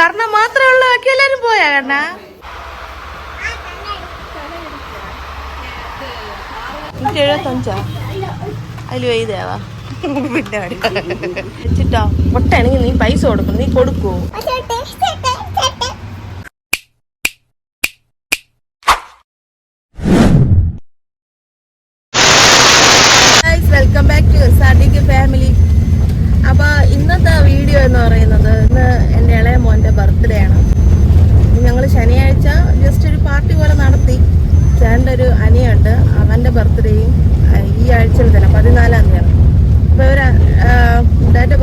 കർണ മാത്രമേ ഉള്ളൂ, ബാക്കി എല്ലാരും പോയാ കർണ? എനിക്ക് 75 അതിൽ വൈദേവാ പിന്നെ വെച്ചിട്ടോ പൊട്ടാണെങ്കിൽ നീ പൈസ കൊടുക്കും, നീ കൊടുക്കൂ? Welcome back to Sadiq family. അപ്പോൾ ഇന്നത്തെ വീഡിയോ എന്ന് പറയുന്നത്, ഇന്ന് എൻ്റെ ഇളയ മോൻ്റെ ബർത്ത്ഡേ ആണ്. ഞങ്ങൾ ശനിയാഴ്ച ജസ്റ്റ് ഒരു പാർട്ടി പോലെ നടത്തി. ചേട്ടൻ്റെ ഒരു അനിയുണ്ട്, അവൻ്റെ ബർത്ത്ഡേയും ഈ ആഴ്ചയിൽ തന്നെ 14-ാം തീയതിയാണ്. അപ്പോൾ ഇവർ ഡേറ്റ് ഓഫ്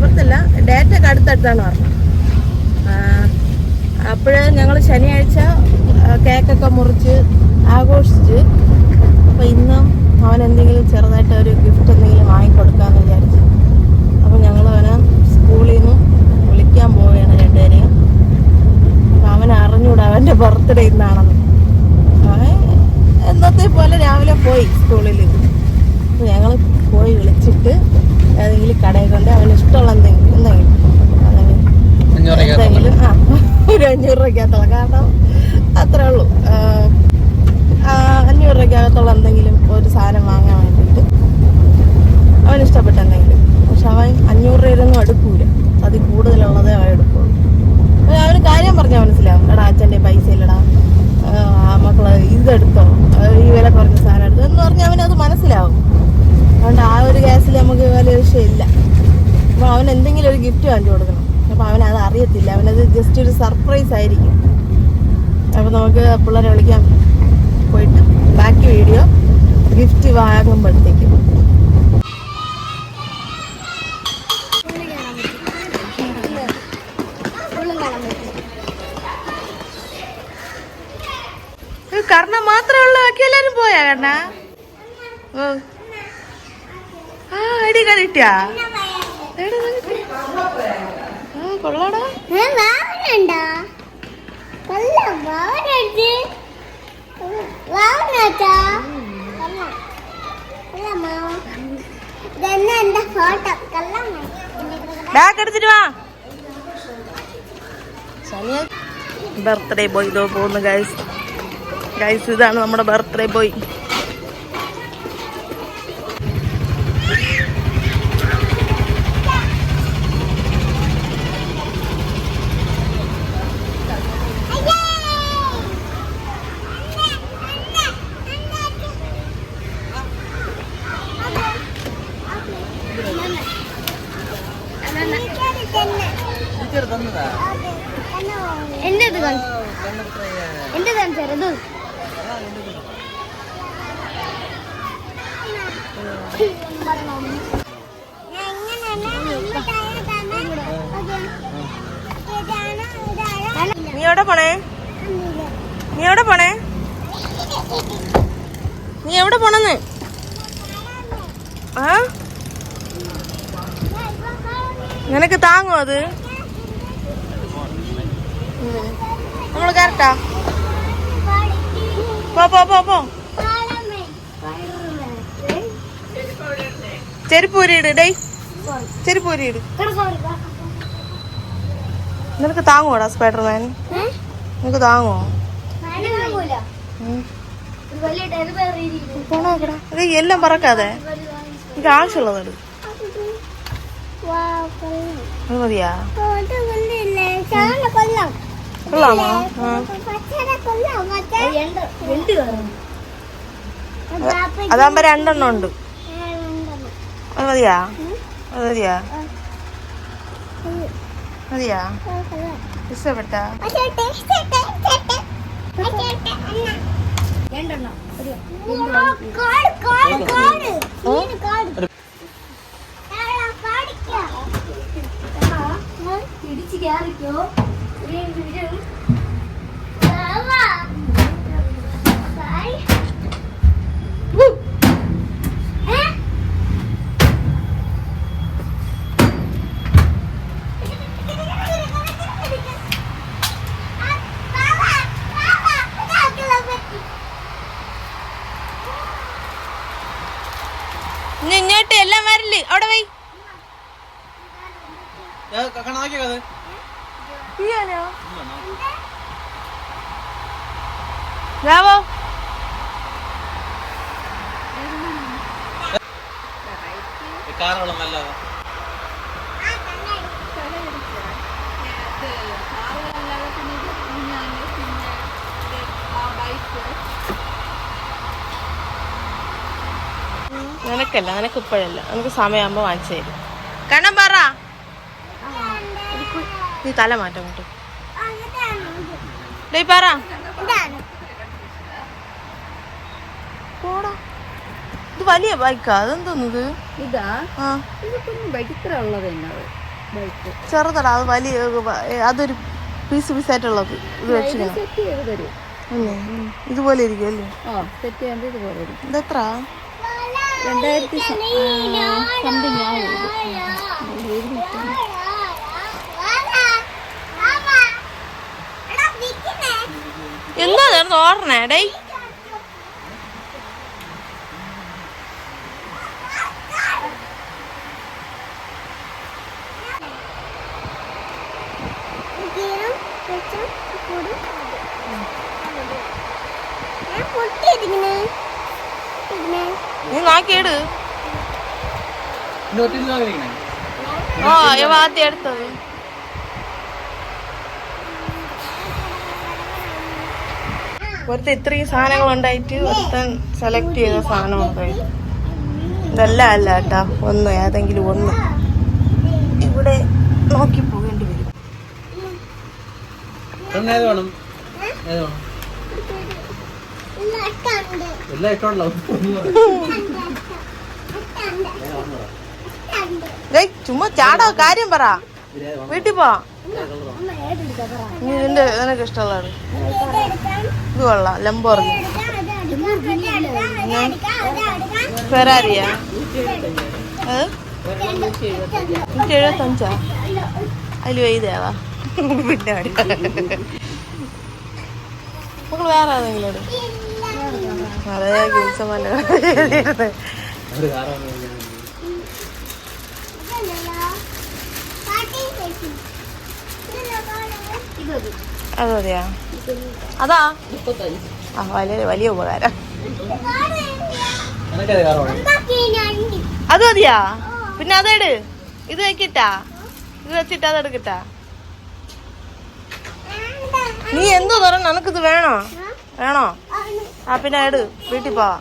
ബർത്തല്ല, ഡേറ്റ് ഒക്കെ അടുത്തടുത്താണ് പറഞ്ഞത്. അപ്പോൾ ഞങ്ങൾ ശനിയാഴ്ച കേക്കൊക്കെ മുറിച്ച് ആഘോഷിച്ച്. അപ്പോൾ ഇന്നും അവൻ എന്തെങ്കിലും ചെറുതായിട്ട് ഒരു ഗിഫ്റ്റ് എന്തെങ്കിലും വാങ്ങിക്കൊടുക്കാമെന്ന് വിചാരിച്ചു. അപ്പോൾ ഞങ്ങൾ അവനെ സ്കൂളിൽ നിന്ന് വിളിക്കാൻ പോവുകയാണ് രണ്ടുപേരെയും. അപ്പം അവൻ അറിഞ്ഞൂടാ അവൻ്റെ ബർത്ത്ഡേ ഇന്നാണെന്ന്. അവൻ എന്നത്തെ പോലെ രാവിലെ പോയി സ്കൂളിൽ. അപ്പോൾ ഞങ്ങൾ പോയി വിളിച്ചിട്ട് ഏതെങ്കിലും കടയിൽ കൊണ്ട് അവന് ഇഷ്ടമുള്ള എന്തെങ്കിലും ഒരു 500 രൂപയ്ക്കകത്തുള്ള, കാരണം അത്രേ ഉള്ളൂ, 500 രൂപയ്ക്കകത്തുള്ള എന്തെങ്കിലും ഒരു സാധനം വാങ്ങാൻ വേണ്ടിയിട്ട് അവന് ഇഷ്ടപ്പെട്ട എന്തെങ്കിലും. പക്ഷെ അവൻ 500 രൂപയൊന്നും എടുക്കൂല, അതിൽ കൂടുതലുള്ളതേ അവൻ എടുക്കുള്ളൂ. അവന് കാര്യം പറഞ്ഞാൽ മനസ്സിലാവും. എടാ അച്ഛൻ്റെ പൈസ ഇല്ലടാ, മക്കള് ഇതെടുത്തോ, ഈ വില കുറഞ്ഞ സാധനം എടുത്തോ എന്ന് പറഞ്ഞാൽ അവനത് മനസ്സിലാവും. അതുകൊണ്ട് ആ ഒരു കേസിൽ നമുക്ക് വലിയ വിഷയമില്ല. അപ്പോൾ അവൻ എന്തെങ്കിലും ഒരു ഗിഫ്റ്റ് വാങ്ങിച്ചു കൊടുക്കണം. അപ്പോൾ അവനത് അറിയത്തില്ല, അവനത് ജസ്റ്റ് ഒരു സർപ്രൈസ് ആയിരിക്കും. അപ്പോൾ നമുക്ക് പിള്ളേരെ വിളിക്കാൻ പോയിട്ട് ബാക്കി വീഡിയോ ഗിഫ്റ്റ് വാങ്ങുമ്പോഴത്തേക്കും. കർണ മാത്രമേ ഉള്ളൂ, ബാക്കി എല്ലാരും പോയാ കർണ? അടി കിട്ടിയാ കൊള്ളാടാ. എടുത്തിട്ട് വാ. ബർത്ത്ഡേ ബോയ് ഇതോ പോകുന്നു ഗൈസ്. ഇതാണ് നമ്മുടെ ബർത്ത്ഡേ ബോയ്. നീ എവിടെ പോണേ? ആ നിനക്ക് താങ്ങോ അത്? നമ്മള് കറക്റ്റാ പോ. ചെരുപ്പൂരിട് ചെരുപ്പൂരിട്. നിനക്ക് താങ്ങോടാ സ്പൈഡർമാൻ? നിനക്ക് താങ്ങോ? എല്ലാം പറക്കാതെ എനിക്ക് ആവശ്യമുള്ളത് മതിയാ? കൊള്ളാമോ? അതാകുമ്പോ 2 എണ്ണം ഉണ്ട്. അത് മതിയാ? ഇഷ്ടപ്പെട്ട? പിടിച്ചു കയറിക്കോ. ഇങ്ങോട്ട് എല്ലാം വരില്ല. അവിടെ പോയി പിയാനോ രാവോ നിനക്കല്ല, നിനക്ക് ഇപ്പോഴല്ല, നിനക്ക് സമയമാകുമ്പോ വാങ്ങിച്ചു തരും. കണ്ണം പറ, നീ തല മാറ്റം കേട്ടോ. പറ പോടാ. ഇത് വലിയ ബൈക്കാ, അതെന്തോന്നത്? ഇതാ ആ ബൈക്ക് ഇത്ര ഉള്ളത് എന്നത് ബൈക്ക് ചെറുതടാ, അത് വലിയ അതൊരു പീസ് പീസായിട്ടുള്ളത്. ഇത് വെച്ചിരിക്കണം. സെറ്റ് ചെയ്ത് തരും. ഇതുപോലെ ഇരിക്കും അല്ലേ? ആ സെറ്റ് ചെയ്യുമ്പോൾ ഇതുപോലെ ഇരിക്കും. ഇതെത്ര? 2000 സംതിങ് ആവും. എന്താ ചേർന്ന് ഓടണേ ഡേ? നീ നോക്കിയിട്. ആ ആദ്യം എടുത്തത് ഒരുത്ത ഇത്രയും സാധനങ്ങൾ ഉണ്ടായിട്ട് ഒരുത്തൻ സെലക്ട് ചെയ്ത സാധനമാണ്. ഇതെല്ലാം അല്ല കേട്ടാ, ഒന്ന് ഏതെങ്കിലും ഒന്ന് ഇവിടെ നോക്കി പോകേണ്ടി വരും. ചുമ്മാ ചാടോ, കാര്യം പറ. വീട്ടിൽ പോ. നീ നിനക്ക് ഇഷ്ടമുള്ളത് ഇത് കൊള്ളാം. ലംബോർഗിനി, ഫെറാറിയാ? 175. അതിൽ വൈദേവാ. പിന്നെ നമുക്ക് വേറെ ഏതെങ്കിലും അതേ ഗിൽസമല്ല. അതെയാ? അതാ ആ വലിയ വലിയ ഉപകാരം. അത് മതിയാ? പിന്നെ അതെട്. ഇത് വെക്കിട്ടാ, ഇത് വെച്ചിട്ട് അതെടുക്കട്ടാ. നീ എന്തോ തുറന്നു, നിനക്കിത് വേണോ? വേണോ? ആ പിന്നെ എട്, വീട്ടിൽ പോവാ.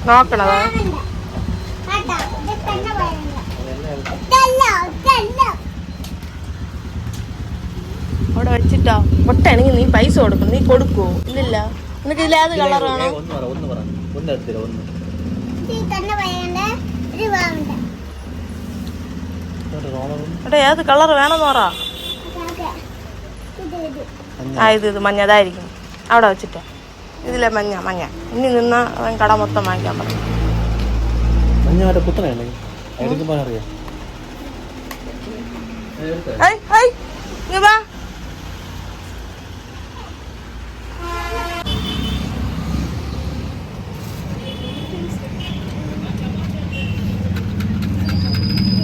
നോക്കണതാ അവിടെ വെച്ചിട്ടോ. പൊട്ടാണെങ്കിൽ നീ പൈസ കൊടുക്കും. നീ കൊടുക്കുവോ? ഇല്ലില്ല. നിനക്ക് ഇതിലേത് കളർ വേണം? ഏത് കളർ വേണമെന്ന് പറ. ആ ഇത് മഞ്ഞ, അതായിരിക്കും. അവിടെ വെച്ചിട്ടോ. ഇതിലെ മഞ്ഞ മഞ്ഞ. ഇനി നിന്ന അവൻ കട മൊത്തം വാങ്ങിക്കാൻ പറഞ്ഞു.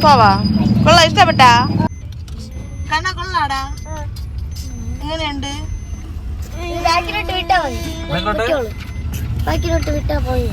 പോവാ. കൊള്ളാം, ഇഷ്ടപ്പെട്ടാ? കണ്ണ കൊള്ളാടാ. എങ്ങനെയുണ്ട്? ബാക്കിലോട്ട് വിട്ടാ മതി. ബാക്കിലോട്ട് വിട്ടാ പോയി.